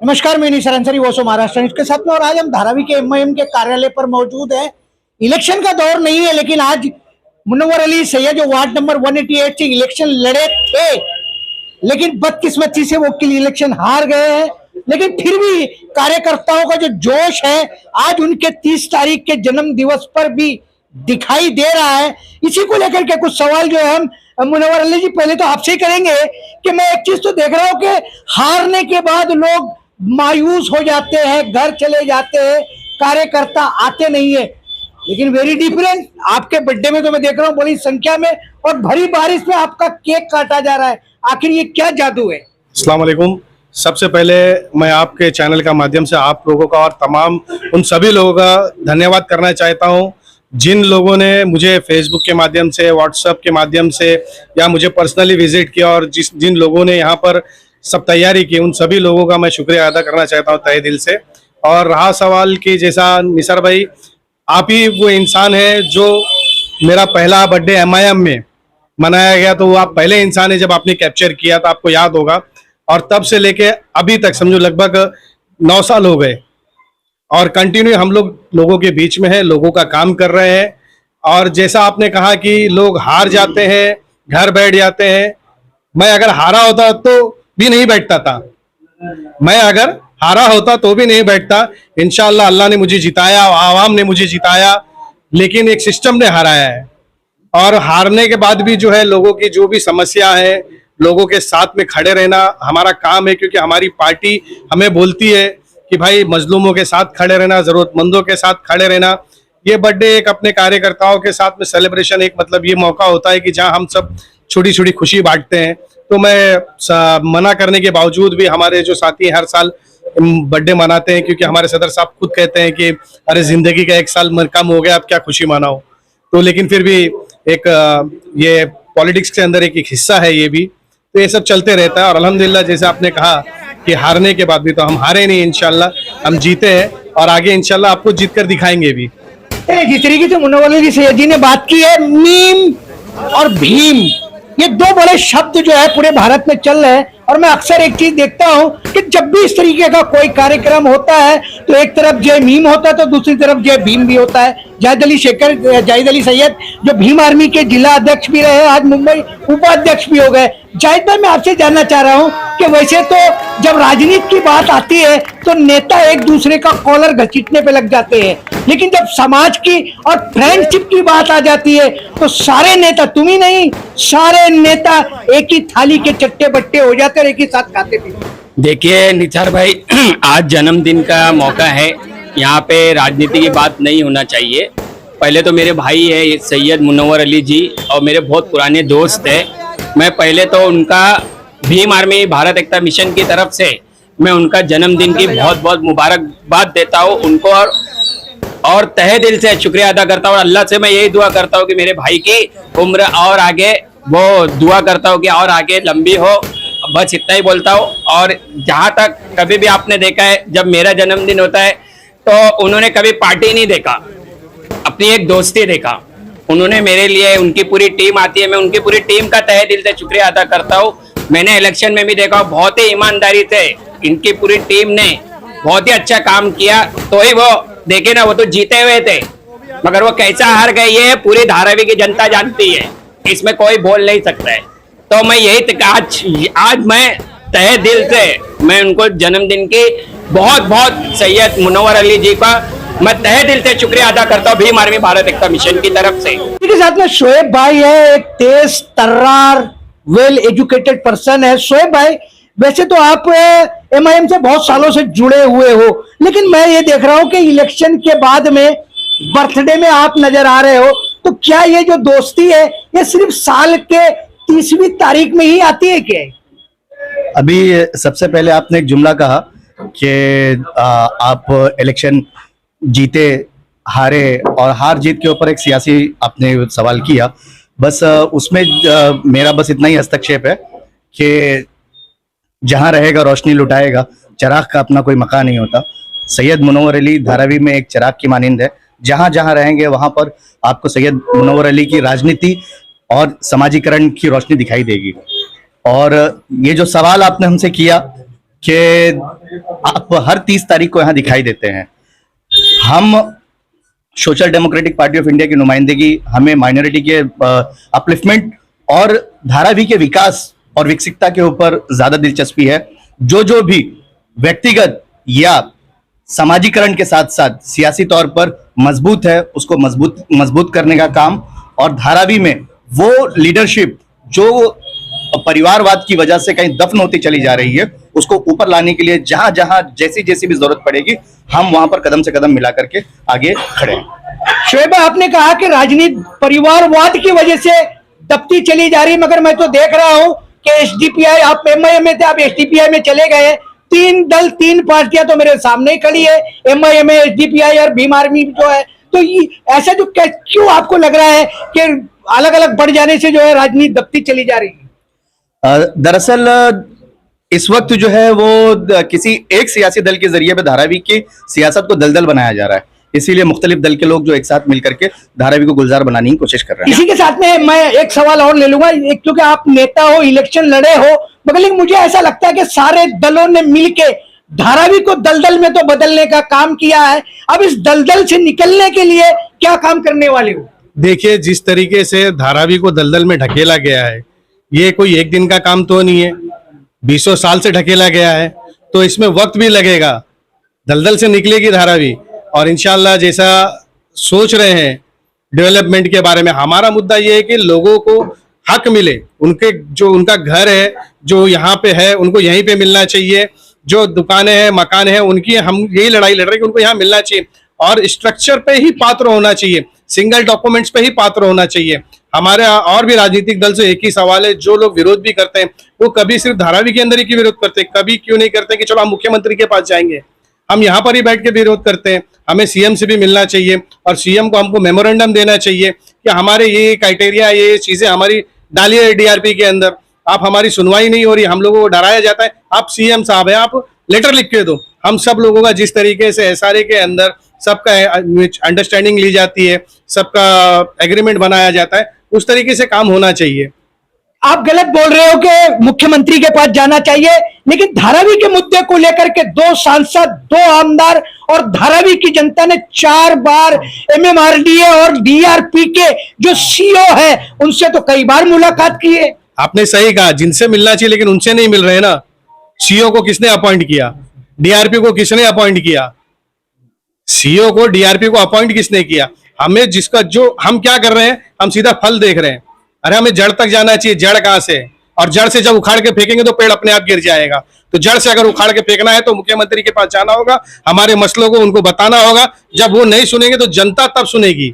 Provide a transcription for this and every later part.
नमस्कार, मैं निशर अंसारी वो महाराष्ट्र के साथ में। और आज हम धारावी के एमआईएम के कार्यालय पर मौजूद है। इलेक्शन का दौर नहीं है, लेकिन आज मुनव्वर अली सैयद जो वार्ड नंबर 188 से इलेक्शन लड़े थे, लेकिन बदकिस्मती से वो इलेक्शन हार गए हैं। लेकिन फिर भी कार्यकर्ताओं का जो जोश है आज उनके 30 तारीख के जन्म दिवस पर भी दिखाई दे रहा है। इसी को लेकर के कुछ सवाल जो है हम मुनव्वर अली जी पहले तो आपसे ही करेंगे कि मैं एक चीज तो देख रहा हूं कि हारने के बाद लोग मायूस हो जाते हैं, घर चले जाते हैं, कार्यकर्ता आते नहीं है। लेकिन वेरी डिफरेंट, आपके बर्थडे में तो मैं देख रहा हूँ बड़ी संख्या में और भरी बारिश में आपका केक काटा जा रहा है। आखिर ये क्या जादू है? अस्सलाम वालेकुम। सबसे पहले मैं आपके चैनल का माध्यम से आप लोगों का और तमाम उन सभी लोगों का धन्यवाद करना चाहता हूं जिन लोगों ने मुझे फेसबुक के माध्यम से, व्हाट्सएप के माध्यम से या मुझे पर्सनली विजिट किया और जिन लोगों ने यहाँ पर सब तैयारी की, उन सभी लोगों का मैं शुक्रिया अदा करना चाहता हूँ तहे दिल से। और रहा सवाल कि जैसा निसार भाई, आप ही वो इंसान है जो मेरा पहला बर्थडे एमआईएम में मनाया गया, तो वो आप पहले इंसान है जब आपने कैप्चर किया था, आपको याद होगा। और तब से लेके अभी तक समझो लगभग 9 साल हो गए और कंटिन्यू हम लोगों के बीच में है, लोगों का काम कर रहे हैं। और जैसा आपने कहा कि लोग हार जाते हैं, घर बैठ जाते हैं, मैं अगर हारा होता तो भी नहीं बैठता था। मैं अगर हारा होता तो भी नहीं बैठता। इंशाअल्लाह अल्लाह ने मुझे जिताया, आवाम ने मुझे जिताया, लेकिन एक सिस्टम ने हराया है। और हारने के बाद भी जो है लोगों की जो भी समस्या है, लोगों के साथ में खड़े रहना हमारा काम है, क्योंकि हमारी पार्टी हमें बोलती है कि भाई मजलूमों के साथ खड़े रहना, जरूरतमंदों के साथ खड़े रहना। ये बर्थडे एक अपने कार्यकर्ताओं के साथ में सेलिब्रेशन, एक मतलब ये मौका होता है कि जहां हम सब छोटी छोटी खुशी बांटते हैं। तो मैं मना करने के बावजूद भी हमारे जो साथी हर साल बर्थडे मनाते हैं, क्योंकि हमारे सदर साहब खुद कहते हैं कि अरे जिंदगी का 1 साल कम हो गया, अब क्या खुशी मनाओ। तो लेकिन फिर भी एक ये पॉलिटिक्स के अंदर एक हिस्सा है ये भी, तो ये सब चलते रहता है। और अल्हम्दुलिल्लाह जैसे आपने कहा कि हारने के बाद भी तो हम हारे नहीं, इंशाल्लाह हम जीते हैं और आगे इंशाल्लाह आपको जीत कर दिखाएंगे भी। जिस तरीके से मुनव्वर अली सैयद जी ने बात की है, मीम और भीम, ये 2 बड़े शब्द जो है पूरे भारत में चल रहे हैं। और मैं अक्सर एक चीज देखता हूं कि जब भी इस तरीके का कोई कार्यक्रम होता है तो एक तरफ जय मीम होता है तो दूसरी तरफ जय भीम भी होता है। जाहिद अली सैयद जो भीम आर्मी के जिला अध्यक्ष भी रहे, आज मुंबई उपाध्यक्ष भी हो गए। जाहिद भाई, मैं आपसे जानना चाह रहा हूं कि वैसे तो जब राजनीति की बात आती है तो नेता एक दूसरे का कॉलर घसीटने पे लग जाते हैं, लेकिन जब समाज की और फ्रेंडशिप की बात आ जाती है तो सारे नेता, तुम ही नहीं, सारे नेता एक ही थाली के चट्टे बट्टे हो जाते और एक ही साथ खाते पीते। देखिए निसार भाई, आज जन्मदिन का मौका है, यहाँ पे राजनीति की बात नहीं होना चाहिए। पहले तो मेरे भाई है सैयद मुनव्वर अली जी और मेरे बहुत पुराने दोस्त है। मैं पहले तो उनका भीम आर्मी भारत एकता मिशन की तरफ से मैं उनका जन्मदिन की बहुत बहुत मुबारकबाद देता हूँ उनको, और तहे दिल से शुक्रिया अदा करता हूँ। अल्लाह से मैं यही दुआ करता हूँ कि मेरे भाई की उम्र और आगे, वो दुआ करता हूँ कि और आगे लंबी हो। बस इतना ही बोलता हूँ। और जहाँ तक कभी भी आपने देखा है जब मेरा जन्मदिन होता है तो उन्होंने कभी पार्टी नहीं देखा, अपनी एक दोस्ती देखा उन्होंने मेरे लिए। उनकी पूरी टीम आती है, मैं उनकी पूरी टीम का तहे दिल से शुक्रिया अदा करता हूँ। मैंने इलेक्शन में भी देखा, बहुत ही ईमानदारी से इनकी पूरी टीम ने बहुत ही अच्छा काम किया, तो ही वो देखे ना, वो तो जीते हुए थे, मगर वो कैसा हार गई है पूरी धारावी की जनता जानती है, इसमें कोई बोल नहीं सकता है। तो मैं यही आज मैं तहे दिल से मैं उनको जन्मदिन की बहुत बहुत सैयद मुनव्वर अली जी का मैं तहे दिल से शुक्रिया अदा करता हूँ भीम आर्मी भारत एकता मिशन की तरफ से। इसके साथ में शोएब भाई है, एक तेज तर्रार वेल एजुकेटेड पर्सन है। शोएब भाई, वैसे तो आप एमआईएम से बहुत सालों से जुड़े हुए हो, लेकिन मैं ये देख रहा हूँ कि इलेक्शन के बाद में बर्थडे में आप नजर आ रहे हो, तो क्या ये जो दोस्ती है ये सिर्फ साल के 30वीं तारीख में ही आती है क्या? अभी सबसे पहले आपने एक जुमला कहा कि आप इलेक्शन जीते हारे, और हार जीत के ऊपर एक सियासी आपने सवाल किया। बस उसमें मेरा बस इतना ही हस्तक्षेप है कि जहां रहेगा रोशनी लुटाएगा, चिराग का अपना कोई मकान नहीं होता। सैयद मुनव्वर अली धारावी में एक चिराग की मानिंद है, जहां जहां रहेंगे वहां पर आपको सैयद मुनव्वर अली की राजनीति और समाजीकरण की रोशनी दिखाई देगी। और ये जो सवाल आपने हमसे किया कि आप हर 30 तारीख को यहाँ दिखाई देते हैं। हम social democratic party of India की नुमाइंदगी, हमें माइनॉरिटी के अपलिफ्टमेंट और धारावी के विकास और विकसितता के ऊपर ज्यादा दिलचस्पी है। जो भी व्यक्तिगत या समाजीकरण के साथ साथ सियासी तौर पर मजबूत है, उसको मजबूत करने का काम, और धारावी में वो लीडरशिप जो परिवारवाद की वजह से कहीं दफन होती चली जा रही है, उसको ऊपर लाने के लिए जहां जहां जैसी जैसी भी जरूरत पड़ेगी, हम वहां पर कदम से कदम मिला करके आगे खड़े हैं। शोएब, आपने कहा कि राजनीति परिवारवाद की वजह से दबती चली जा रही है, मगर मैं तो देख रहा हूं कि एसडीपीआई, आप एमआईएम में थे, आप एसडीपीआई में चले गए। 3 दल 3 पार्टियां तो मेरे सामने ही खड़ी है, एमआईएम, एसडीपीआई और भीम आर्मी जो है। तो ये ऐसा जो क्यों आपको लग रहा है कि अलग अलग बढ़ जाने से जो है राजनीति दबती चली जा रही है? दरअसल इस वक्त जो है वो किसी एक सियासी दल के जरिए पे धारावी की सियासत को दलदल बनाया जा रहा है, इसीलिए मुख्तलिफ दल के लोग जो एक साथ मिलकर के धारावी को गुलजार बनाने की कोशिश कर रहे हैं। इसी के साथ में मैं एक सवाल और ले लूंगा, एक क्योंकि आप नेता हो, इलेक्शन लड़े हो, मगर लेकिन मुझे ऐसा लगता है कि सारे दलों ने मिलके धारावी को दलदल में तो बदलने का काम किया है। अब इस दलदल से निकलने के लिए क्या काम करने वाले हो? देखिए, जिस तरीके से धारावी को दलदल में ढकेला गया है, ये कोई एक दिन का काम तो नहीं है, 20 साल से ढकेला गया है, तो इसमें वक्त भी लगेगा। दलदल से निकलेगी धारावी, और इंशाल्लाह जैसा सोच रहे हैं डेवलपमेंट के बारे में, हमारा मुद्दा ये है कि लोगों को हक मिले, उनके जो उनका घर है जो यहाँ पे है उनको यहीं पे मिलना चाहिए, जो दुकानें हैं, मकान है, उनकी हम यही लड़ाई लड़ रहे हैं कि उनको यहाँ मिलना चाहिए, और स्ट्रक्चर पे ही पात्र होना चाहिए, सिंगल डॉक्यूमेंट्स पे ही पात्र होना चाहिए। हमारे और भी राजनीतिक दल से एक ही सवाल है, जो लोग विरोध भी करते हैं वो कभी सिर्फ धारावी के अंदर ही क्यों विरोध करते हैं, कभी क्यों नहीं करते कि चलो हम मुख्यमंत्री के पास जाएंगे, हम यहाँ पर ही बैठ के विरोध करते हैं। हमें सीएम से भी मिलना चाहिए, और सीएम को हमको मेमोरेंडम देना चाहिए कि हमारे ये क्राइटेरिया, ये चीजें हमारी डालिए डीआरपी के अंदर। आप हमारी सुनवाई नहीं हो रही, हम लोगों को डराया जाता है, आप सीएम साहब है, आप लेटर लिख के दो। हम सब लोगों का जिस तरीके से एसआरए के अंदर सबका अंडरस्टैंडिंग ली जाती है, सबका एग्रीमेंट बनाया जाता है, उस तरीके से काम होना चाहिए। आप गलत बोल रहे हो कि मुख्यमंत्री के पास जाना चाहिए, लेकिन धारावी के मुद्दे को लेकर के 2 सांसद, 2 आमदार और धारावी की जनता ने 4 बार एमएमआरडीए और डीआरपी के जो सीईओ है उनसे तो कई बार मुलाकात की है। आपने सही कहा, जिनसे मिलना चाहिए लेकिन उनसे नहीं मिल रहे ना। सीईओ को किसने अपॉइंट किया? डीआरपी को किसने अपॉइंट किया? सीईओ को, डीआरपी को अपॉइंट किसने किया? हमें जिसका जो हम क्या कर रहे हैं, हम सीधा फल देख रहे हैं। अरे हमें जड़ तक जाना चाहिए, जड़ कहां से? और जड़ से जब उखाड़ के फेंकेंगे तो पेड़ अपने आप गिर जाएगा। तो जड़ से अगर उखाड़ के फेंकना है तो मुख्यमंत्री के पास जाना होगा, हमारे मसलों को उनको बताना होगा। जब वो नहीं सुनेंगे तो जनता तब सुनेगी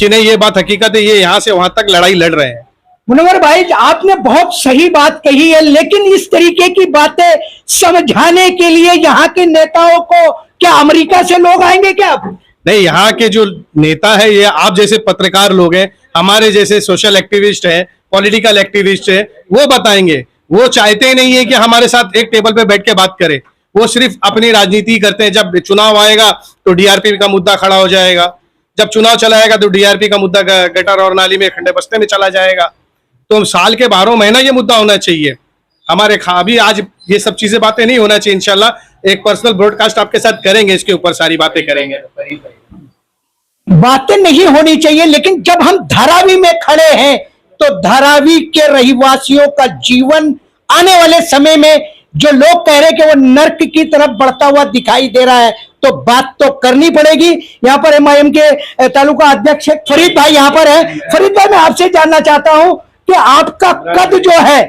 कि नहीं, ये बात हकीकत है, ये यहां से वहां तक लड़ाई लड़ रहे हैं। मुनव्वर भाई, आपने बहुत सही बात कही है, लेकिन इस तरीके की बातें समझाने के लिए यहाँ के नेताओं को क्या अमेरिका से लोग आएंगे क्या? नहीं, यहाँ के जो नेता है, ये आप जैसे पत्रकार लोग हैं, हमारे जैसे सोशल एक्टिविस्ट हैं, पॉलिटिकल एक्टिविस्ट हैं, वो बताएंगे। वो चाहते ही नहीं है कि हमारे साथ एक टेबल पे बैठ के बात करें, वो सिर्फ अपनी राजनीति करते हैं। जब चुनाव आएगा तो डीआरपी का मुद्दा खड़ा हो जाएगा, जब चुनाव चला आएगा तो डीआरपी का मुद्दा गटर और नाली में, खंडे बस्ते में चला जाएगा। तो साल के 12 महीना ये मुद्दा होना चाहिए हमारे। अभी आज ये सब चीजें बातें नहीं होना चाहिए। इंशाल्लाह एक पर्सनल ब्रॉडकास्ट आपके साथ करेंगे, इसके ऊपर सारी बातें करेंगे। बातें नहीं होनी चाहिए, लेकिन जब हम धारावी में खड़े हैं तो धारावी के रहिवासियों का जीवन आने वाले समय में जो लोग कह रहे हैं कि वो नर्क की तरफ बढ़ता हुआ दिखाई दे रहा है, तो बात तो करनी पड़ेगी। यहाँ पर एमआईएम के तालुका अध्यक्ष फरीद भाई यहाँ पर है। फरीद भाई, मैं आपसे जानना चाहता हूं कि आपका कद जो है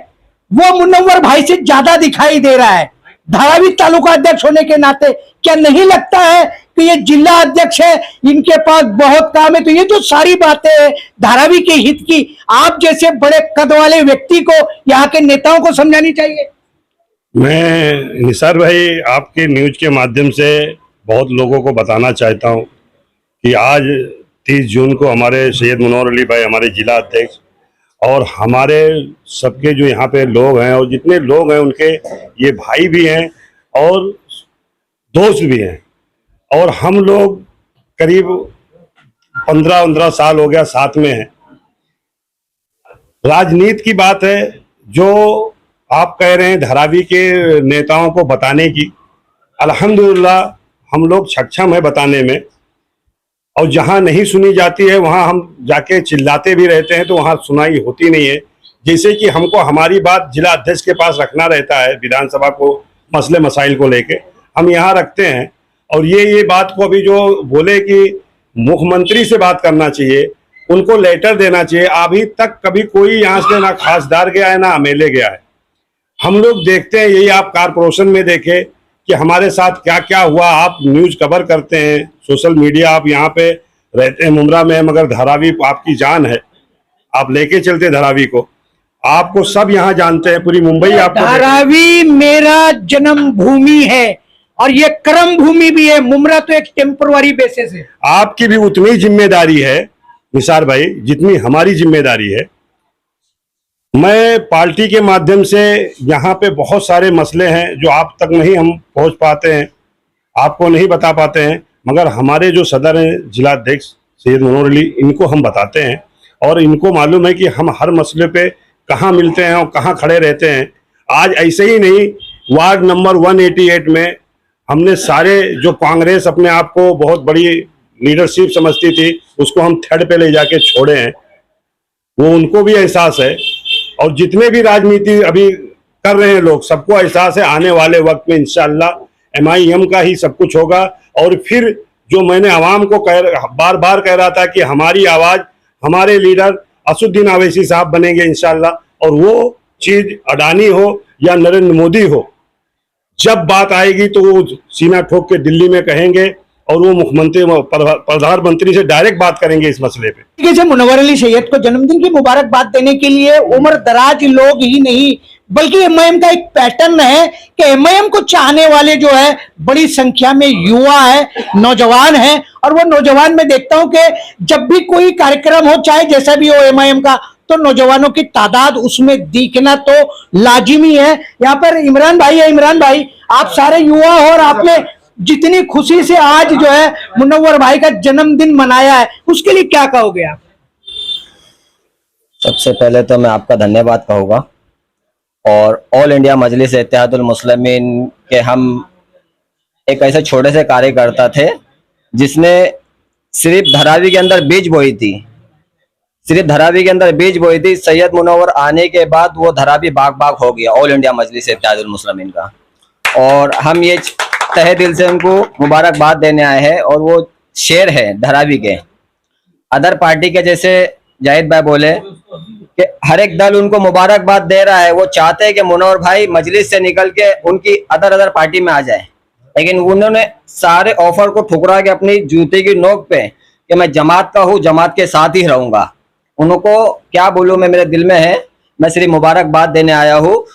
वो मुनव्वर भाई से ज्यादा दिखाई दे रहा है। धारावी तालुका अध्यक्ष होने के नाते क्या नहीं लगता है कि ये जिला अध्यक्ष है, इनके पास बहुत काम है? तो ये जो सारी बातें हैं धारावी के हित की, आप जैसे बड़े कद वाले व्यक्ति को, यहाँ के नेताओं को समझानी चाहिए। मैं निसार भाई, आपके न्यूज के माध्यम से बहुत लोगों को बताना चाहता हूँ कि आज 30 जून को हमारे सैयद मुनव्वर अली भाई, हमारे जिला अध्यक्ष, और हमारे सबके जो यहाँ पे लोग हैं और जितने लोग हैं उनके ये भाई भी हैं और दोस्त भी हैं, और हम लोग करीब 15 साल हो गया साथ में हैं। राजनीति की बात है जो आप कह रहे हैं धारावी के नेताओं को बताने की, अल्हम्दुलिल्लाह हम लोग सक्षम है बताने में, और जहां नहीं सुनी जाती है वहां हम जाके चिल्लाते भी रहते हैं तो वहां सुनाई होती नहीं है। जैसे कि हमको हमारी बात जिला अध्यक्ष के पास रखना रहता है, विधानसभा को मसले मसाइल को लेके हम यहाँ रखते हैं, और ये बात को अभी जो बोले कि मुख्यमंत्री से बात करना चाहिए, उनको लेटर देना चाहिए, अभी तक कभी कोई यहाँ से ना खासदार गया है ना एमएलए गया है। हम लोग देखते हैं, यही आप कारपोरेशन में देखे कि हमारे साथ क्या क्या हुआ, आप न्यूज कवर करते हैं, सोशल मीडिया, आप यहाँ पे रहते हैं मुमरा में, मगर धारावी आपकी जान है, आप लेके चलते धारावी को, आपको सब यहाँ जानते हैं, पूरी मुंबई आपको। धारावी मेरा जन्म भूमि है और ये कर्म भूमि भी है, मुमरा तो एक टेम्पररी बेसिस है। आपकी भी उतनी जिम्मेदारी है निसार भाई जितनी हमारी जिम्मेदारी है। मैं पार्टी के माध्यम से यहाँ पे बहुत सारे मसले हैं जो आप तक नहीं हम पहुँच पाते हैं, आपको नहीं बता पाते हैं, मगर हमारे जो सदर हैं जिला अध्यक्ष सैयद मनोहर अली, इनको हम बताते हैं और इनको मालूम है कि हम हर मसले पे कहाँ मिलते हैं और कहाँ खड़े रहते हैं। आज ऐसे ही नहीं, वार्ड नंबर 188 में हमने सारे जो कांग्रेस अपने आप को बहुत बड़ी लीडरशिप समझती थी, उसको हम थर्ड पे ले जाके छोड़े हैं, वो उनको भी एहसास है, और जितने भी राजनीति अभी कर रहे हैं लोग, सबको एहसास है आने वाले वक्त में इंशाअल्लाह MIM का ही सब कुछ होगा। और फिर जो मैंने आवाम को बार बार कह रहा था कि हमारी आवाज, हमारे लीडर असुद्दीन अवैसी साहब बनेंगे इंशाअल्लाह, और वो चीज अडानी हो या नरेंद्र मोदी हो, जब बात आएगी तो वो सीना ठोक के दिल्ली में कहेंगे और वो मुख्यमंत्री प्रधानमंत्री से डायरेक्ट बात करेंगे इस मसले पे। जैसे मुनव्वर अली सैयद को जन्मदिन की मुबारकबाद देने के लिए उम्र दराज लोग ही नहीं बल्कि MIM का एक पैटर्न है कि MIM को चाहने वाले जो है बड़ी संख्या में युवा है, नौजवान है, और वो नौजवान में देखता हूं कि जब भी कोई कार्यक्रम हो, चाहे जैसा भी हो MIM का, तो नौजवानों की तादाद उसमें दिखना तो लाजिमी है। यहाँ पर इमरान भाई है। इमरान भाई, आप सारे युवा हो और आपने जितनी खुशी से आज जो है मुनव्वर भाई का जन्मदिन मनाया है, उसके लिए क्या कहोगे आप? सबसे पहले तो मैं आपका धन्यवाद कहूँगा, और ऑल इंडिया मजलिस इत्तेहादुल मुस्लिमीन के हम एक ऐसे छोटे से कार्यकर्ता थे जिसने सिर्फ धारावी के अंदर बीज बोई थी, सैयद मुनव्वर आने के बाद वो धारावी बाग बाग हो गया ऑल इंडिया मजलिस इत्तेहादुल मुस्लिमीन का, और हम ये तहे दिल से उनको मुबारकबाद देने आए हैं। और वो शेर है धारावी के, अदर पार्टी के जैसे जाहिद भाई बोले कि हर एक दल उनको मुबारकबाद दे रहा है, वो चाहते हैं कि मुनव्वर भाई मजलिस से निकल के उनकी अदर पार्टी में आ जाए, लेकिन उन्होंने सारे ऑफर को ठुकरा के अपनी जूते की नोक पे कि मैं जमात का हूँ, जमात के साथ ही रहूंगा। उनको क्या बोलूं, मैं मेरे दिल में है, मैं सिर्फ मुबारकबाद देने आया हूँ।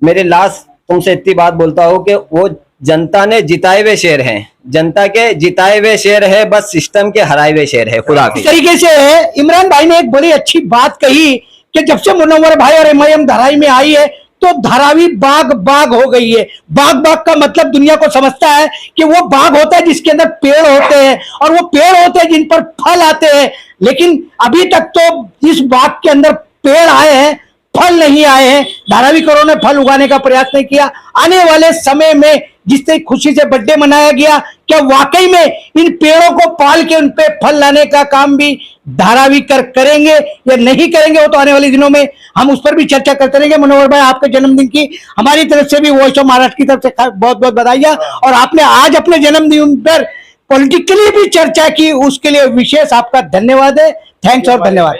मेरी लास्ट तुमसे इतनी बात बोलता हूँ कि वो जनता ने जिताए हुए शेर हैं, जनता के जिताए हुए शेर है, बस सिस्टम के हराए हुए शेर है। खुदा इस तरीके से है। इमरान भाई ने एक बड़ी अच्छी बात कही कि जब से मुनव्वर भाई और MIM धारावी में आई है तो धारावी बाग बाग हो गई है। बाग बाग का मतलब दुनिया को समझता है कि वो बाग होता है जिसके अंदर पेड़ होते हैं, और वो पेड़ होते हैं जिन पर फल आते हैं, लेकिन अभी तक तो इस बाग के अंदर पेड़ आए हैं, फल नहीं आए हैं। धारावी करों ने फल उगाने का प्रयास नहीं किया। आने वाले समय में जिस तरह खुशी से बर्थडे मनाया गया, क्या वाकई में इन पेड़ों को पाल के उन पे फल लाने का काम भी धारावी करेंगे या नहीं करेंगे, वो तो आने वाले दिनों में हम उस पर भी चर्चा करते रहेंगे। मुनव्वर भाई, आपके जन्मदिन की हमारी तरफ से भी, वॉइस ऑफ महाराष्ट्र की तरफ से बहुत बहुत बधाइयां, और आपने आज अपने जन्मदिन पर पॉलिटिकली भी चर्चा की, उसके लिए विशेष आपका धन्यवाद है। थैंक्स और धन्यवाद।